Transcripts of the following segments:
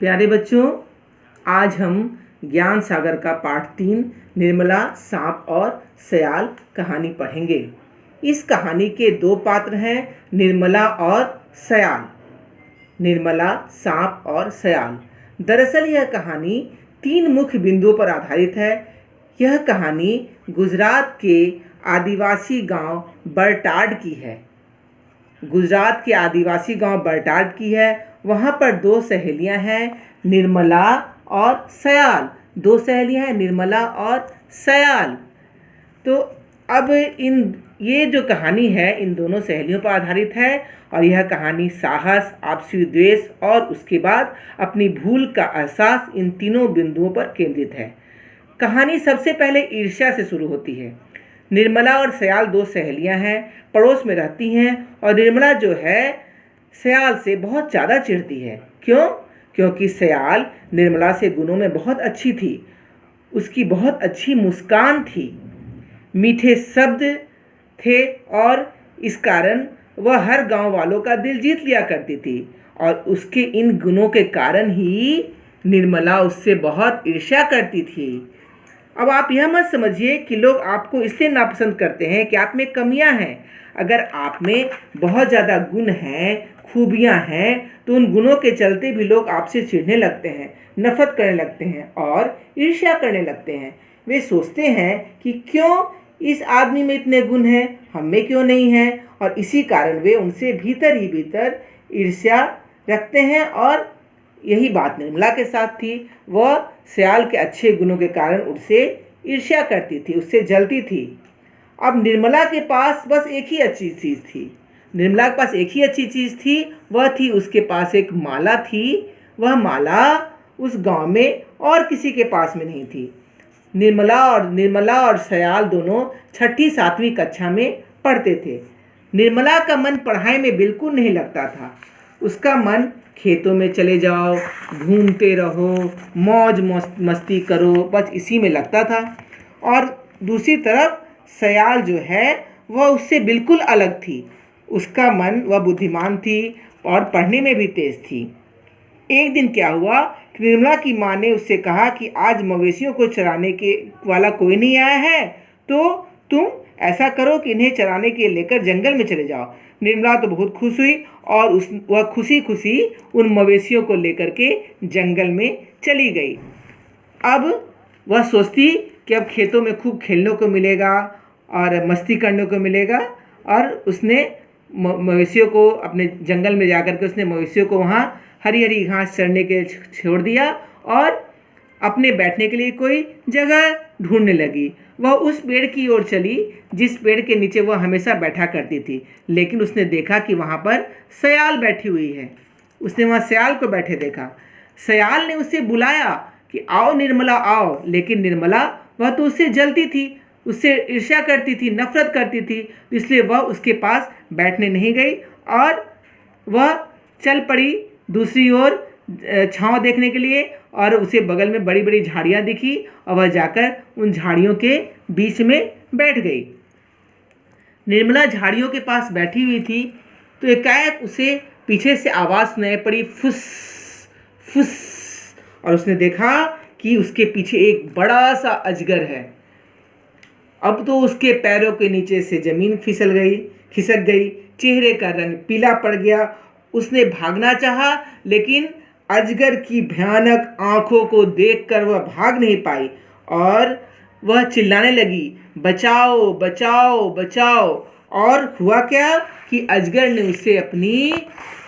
प्यारे बच्चों, आज हम ज्ञान सागर का पाठ 3 निर्मला, सांप और सयाल कहानी पढ़ेंगे। इस कहानी के 2 पात्र हैं, निर्मला और सयाल। निर्मला, सांप और सयाल। दरअसल यह कहानी 3 मुख्य बिंदुओं पर आधारित है। यह कहानी गुजरात के आदिवासी गांव बरटाड की है। गुजरात के आदिवासी गांव बरटाड की है। वहाँ पर 2 सहेलियाँ हैं, निर्मला और सयाल। 2 सहेलियाँ हैं, निर्मला और सयाल। तो अब ये जो कहानी है इन दोनों सहेलियों पर आधारित है और यह कहानी साहस, आपसी द्वेष और उसके बाद अपनी भूल का एहसास, इन तीनों बिंदुओं पर केंद्रित है। कहानी सबसे पहले ईर्ष्या से शुरू होती है। निर्मला और सयाल 2 सहेलियां हैं, पड़ोस में रहती हैं और निर्मला जो है सयाल से बहुत ज़्यादा चिढ़ती है। क्यों? क्योंकि सयाल निर्मला से गुणों में बहुत अच्छी थी। उसकी बहुत अच्छी मुस्कान थी, मीठे शब्द थे और इस कारण वह हर गांव वालों का दिल जीत लिया करती थी और उसके इन गुणों के कारण ही निर्मला उससे बहुत ईर्ष्या करती थी। अब आप यह मत समझिए कि लोग आपको इसलिए नापसंद करते हैं कि आप में कमियां हैं। अगर आप में बहुत ज़्यादा गुण हैं, खूबियां हैं, तो उन गुणों के चलते भी लोग आपसे चिढ़ने लगते हैं, नफरत करने लगते हैं और ईर्ष्या करने लगते हैं। वे सोचते हैं कि क्यों इस आदमी में इतने गुण हैं, हम में क्यों नहीं हैं, और इसी कारण वे उनसे भीतर ही भीतर ईर्ष्या रखते हैं। और यही बात निर्मला के साथ थी। वह सयाल के अच्छे गुणों के कारण उससे ईर्ष्या करती थी, उससे जलती थी। अब निर्मला के पास बस एक ही अच्छी चीज़ थी। निर्मला के पास एक ही अच्छी चीज़ थी, वह थी उसके पास एक माला थी। वह माला उस गांव में और किसी के पास में नहीं थी। निर्मला और सयाल दोनों 6ठी 7वीं कक्षा में पढ़ते थे। निर्मला का मन पढ़ाई में बिल्कुल नहीं लगता था। उसका मन खेतों में चले जाओ, घूमते रहो, मौज मस्ती करो, बस इसी में लगता था। और दूसरी तरफ सयाल जो है वह उससे बिल्कुल अलग थी। उसका मन, वह बुद्धिमान थी और पढ़ने में भी तेज थी। एक दिन क्या हुआ कि निर्मला की माँ ने उससे कहा कि आज मवेशियों को चराने के वाला कोई नहीं आया है, तो तुम ऐसा करो कि इन्हें चराने के लेकर जंगल में चले जाओ। निर्मला तो बहुत खुश हुई और वह खुशी खुशी उन मवेशियों को लेकर के जंगल में चली गई। अब वह सोचती कि अब खेतों में खूब खेलने को मिलेगा और मस्ती करने को मिलेगा, और उसने मवेशियों को अपने जंगल में जाकर के उसने मवेशियों को वहाँ हरी हरी घास चरने के छोड़ दिया और अपने बैठने के लिए कोई जगह ढूंढने लगी। वह उस पेड़ की ओर चली जिस पेड़ के नीचे वह हमेशा बैठा करती थी, लेकिन उसने देखा कि वहाँ पर सयाल बैठी हुई है। उसने वहाँ सयाल को बैठे देखा। सयाल ने उसे बुलाया कि आओ निर्मला आओ, लेकिन निर्मला, वह तो उससे जलती थी, उससे ईर्ष्या करती थी, नफरत करती थी, इसलिए वह उसके पास बैठने नहीं गई और वह चल पड़ी दूसरी ओर छांव देखने के लिए। और उसे बगल में बड़ी बड़ी झाड़ियाँ दिखी और वह जाकर उन झाड़ियों के बीच में बैठ गई। निर्मला झाड़ियों के पास बैठी हुई थी तो एकाएक उसे पीछे से आवाज़ सुनाई पड़ी, फुस फुस, और उसने देखा कि उसके पीछे एक बड़ा सा अजगर है। अब तो उसके पैरों के नीचे से जमीन खिसक गई, चेहरे का रंग पीला पड़ गया। उसने भागना चाहा, लेकिन अजगर की भयानक आंखों को देखकर वह भाग नहीं पाई और वह चिल्लाने लगी, बचाओ बचाओ बचाओ। और हुआ क्या कि अजगर ने उसे अपनी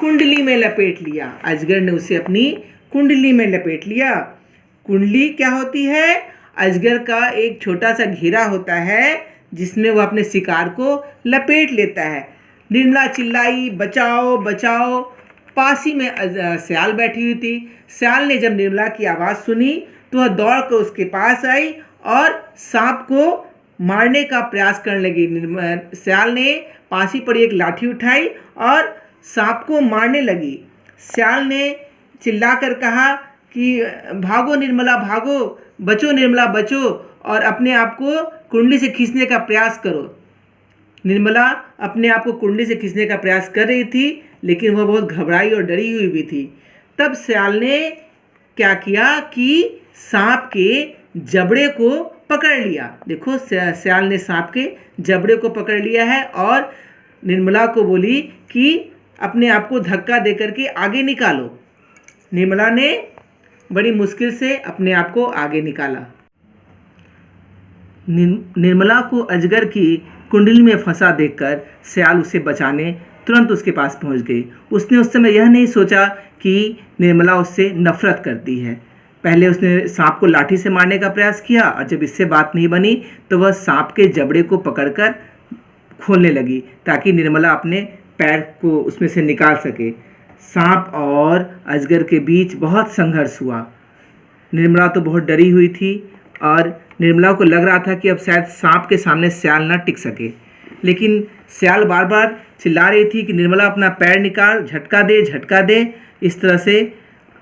कुंडली में लपेट लिया। अजगर ने उसे अपनी कुंडली में लपेट लिया। कुंडली क्या होती है? अजगर का एक छोटा सा घेरा होता है जिसमें वह अपने शिकार को लपेट लेता है। निर्मला चिल्लाई, बचाओ बचाओ। पास ही में सयाल बैठी हुई थी। सयाल ने जब निर्मला की आवाज़ सुनी तो वह दौड़ कर उसके पास आई और सांप को मारने का प्रयास करने लगी। सयाल ने पास ही पड़ी एक लाठी उठाई और सांप को मारने लगी। सयाल ने चिल्लाकर कहा कि भागो निर्मला भागो, बचो निर्मला बचो, और अपने आप को कुंडली से खींचने का प्रयास करो। निर्मला अपने आप को कुंडली से खींचने का प्रयास कर रही थी, लेकिन वह बहुत घबराई और डरी हुई भी थी। तब सयाल ने क्या किया कि सांप के जबड़े को पकड़ लिया। देखो सियाल ने सांप के जबड़े को पकड़ लिया है और निर्मला को बोली कि अपने आप को धक्का दे करके आगे निकालो। निर्मला ने बड़ी मुश्किल से अपने आप को आगे निकाला। निर्मला को अजगर की कुंडली में फंसा देखकर सियाल उसे बचाने तुरंत उसके पास पहुंच गई। उसने उस समय यह नहीं सोचा कि निर्मला उससे नफरत करती है। पहले उसने सांप को लाठी से मारने का प्रयास किया और जब इससे बात नहीं बनी तो वह सांप के जबड़े को पकड़कर खोलने लगी ताकि निर्मला अपने पैर को उसमें से निकाल सके। सांप और अजगर के बीच बहुत संघर्ष हुआ। निर्मला तो बहुत डरी हुई थी और निर्मला को लग रहा था कि अब शायद सांप के सामने सियाल ना टिक सके, लेकिन सियाल बार बार चिल्ला रही थी कि निर्मला अपना पैर निकाल, झटका दे, झटका दे। इस तरह से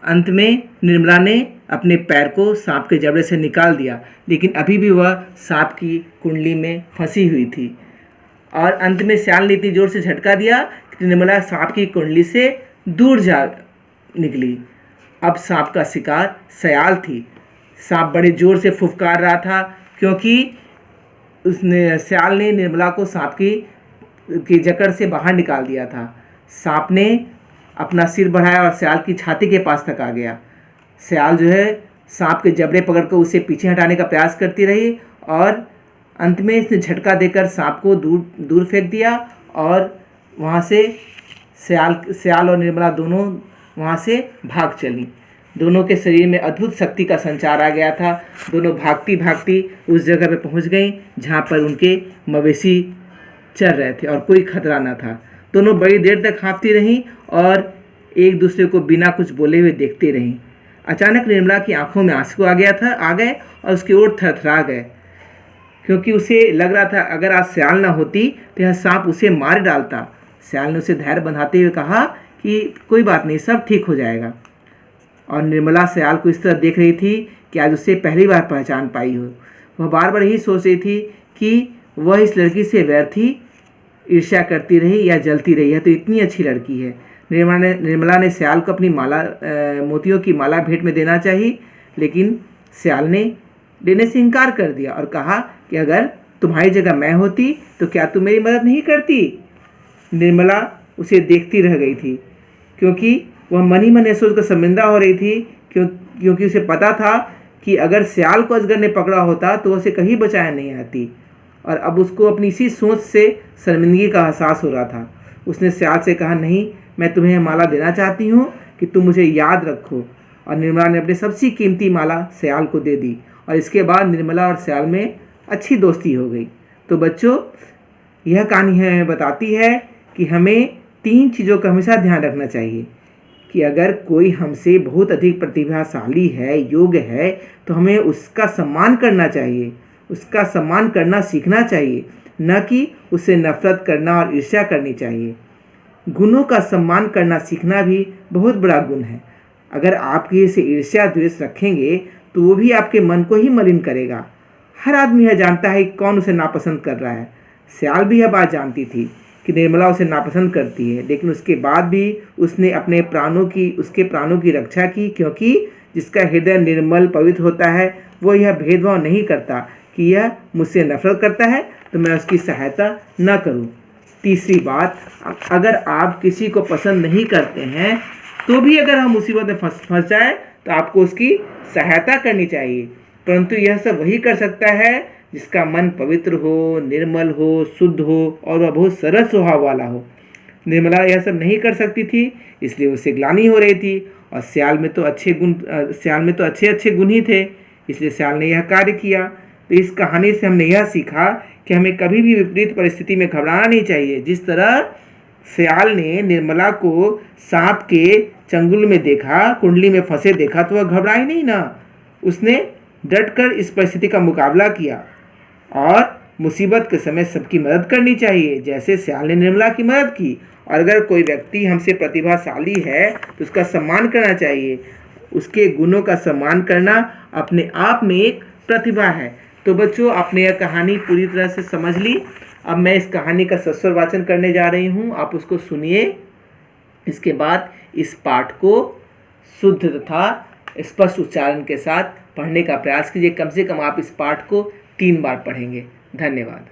अंत में निर्मला ने अपने पैर को सांप के जबड़े से निकाल दिया, लेकिन अभी भी वह सांप की कुंडली में फंसी हुई थी। और अंत में सियाल ने इतनी जोर से झटका दिया कि निर्मला सांप की कुंडली से दूर जा निकली। अब सांप का शिकार सियाल थी। सांप बड़े जोर से फुफकार रहा था क्योंकि सियाल ने निर्मला को सांप की जकड़ से बाहर निकाल दिया था। सांप ने अपना सिर बढ़ाया और सियाल की छाती के पास तक आ गया। सियाल जो है सांप के जबड़े पकड़कर उसे पीछे हटाने का प्रयास करती रही और अंत में इसने झटका देकर सांप को दूर फेंक दिया और वहाँ से सियाल और निर्मला दोनों वहाँ से भाग चली। दोनों के शरीर में अद्भुत शक्ति का संचार आ गया था। दोनों भागती भागती उस जगह पे पहुँच गईं जहाँ पर उनके मवेशी चर रहे थे और कोई खतरा न था। दोनों बड़ी देर तक हाँफती रहीं और एक दूसरे को बिना कुछ बोले हुए देखते रहीं। अचानक निर्मला की आंखों में आंसू आ गए और उसके ओठ थरथरा गए, क्योंकि उसे लग रहा था अगर आज सियाल ना होती तो यह सांप उसे मार डालता। सियाल ने उसे धैर्य बंधाते हुए कहा कि कोई बात नहीं, सब ठीक हो जाएगा। और निर्मला सियाल को इस तरह देख रही थी कि आज उसे पहली बार पहचान पाई हो। वह बार बार यही सोच रही थी कि वह इस लड़की से वैर थी, ईर्ष्या करती रही या जलती रही है तो इतनी अच्छी लड़की है। निर्मला ने सियाल को अपनी मोतियों की माला भेंट में देना चाहिए, लेकिन सियाल ने देने से इनकार कर दिया और कहा कि अगर तुम्हारी जगह मैं होती तो क्या तुम मेरी मदद नहीं करती। निर्मला उसे देखती रह गई थी क्योंकि वह मन ही मन सोच कर शर्मिंदा हो रही थी, क्योंकि उसे पता था कि अगर सियाल को अजगर ने पकड़ा होता तो उसे कहीं बचाया नहीं आती। और अब उसको अपनी इसी सोच से शर्मिंदगी का एहसास हो रहा था। उसने सियाल से कहा, नहीं, मैं तुम्हें माला देना चाहती हूँ कि तुम मुझे याद रखो। और निर्मला ने अपनी सबसे कीमती माला सियाल को दे दी और इसके बाद निर्मला और सियाल में अच्छी दोस्ती हो गई। तो बच्चों, यह कहानी हमें बताती है कि हमें 3 चीज़ों का हमेशा ध्यान रखना चाहिए कि अगर कोई हमसे बहुत अधिक प्रतिभाशाली है, योग्य है, तो हमें उसका सम्मान करना चाहिए, उसका सम्मान करना सीखना चाहिए, न कि उससे नफरत करना और ईर्ष्या करनी चाहिए। गुणों का सम्मान करना सीखना भी बहुत बड़ा गुण है। अगर आप किसी से ईर्ष्या द्वेष रखेंगे तो वो भी आपके मन को ही मलिन करेगा। हर आदमी यह जानता है कि कौन उसे नापसंद कर रहा है। सियाल भी यह बात जानती थी कि निर्मला उसे नापसंद करती है, लेकिन उसके बाद भी उसने उसके प्राणों की रक्षा की, क्योंकि जिसका हृदय निर्मल पवित्र होता है वो यह भेदभाव नहीं करता कि यह मुझसे नफरत करता है तो मैं उसकी सहायता न करूं। तीसरी बात, अगर आप किसी को पसंद नहीं करते हैं तो भी अगर हम मुसीबत में फंस जाए तो आपको उसकी सहायता करनी चाहिए, परंतु यह सब वही कर सकता है जिसका मन पवित्र हो, निर्मल हो, शुद्ध हो और वह बहुत सरल स्वभाव वाला हो। निर्मला यह सब नहीं कर सकती थी, इसलिए उसे ग्लानि हो रही थी। और सियाल में तो अच्छे अच्छे गुण ही थे, इसलिए सियाल ने यह कार्य किया। तो इस कहानी से हमने यह सीखा कि हमें कभी भी विपरीत परिस्थिति में घबराना नहीं चाहिए। जिस तरह सियाल ने निर्मला को सांप के चंगुल में देखा, कुंडली में फंसे देखा, तो वह घबराई नहीं ना, उसने डटकर इस परिस्थिति का मुकाबला किया। और मुसीबत के समय सबकी मदद करनी चाहिए, जैसे सियाल ने निर्मला की मदद की। और अगर कोई व्यक्ति हमसे प्रतिभाशाली है तो उसका सम्मान करना चाहिए। उसके गुणों का सम्मान करना अपने आप में एक प्रतिभा है। तो बच्चों, आपने यह कहानी पूरी तरह से समझ ली। अब मैं इस कहानी का सस्वर वाचन करने जा रही हूँ, आप उसको सुनिए। इसके बाद इस पाठ को शुद्ध तथा स्पष्ट उच्चारण के साथ पढ़ने का प्रयास कीजिए। कम से कम आप इस पाठ को 3 बार पढ़ेंगे। धन्यवाद।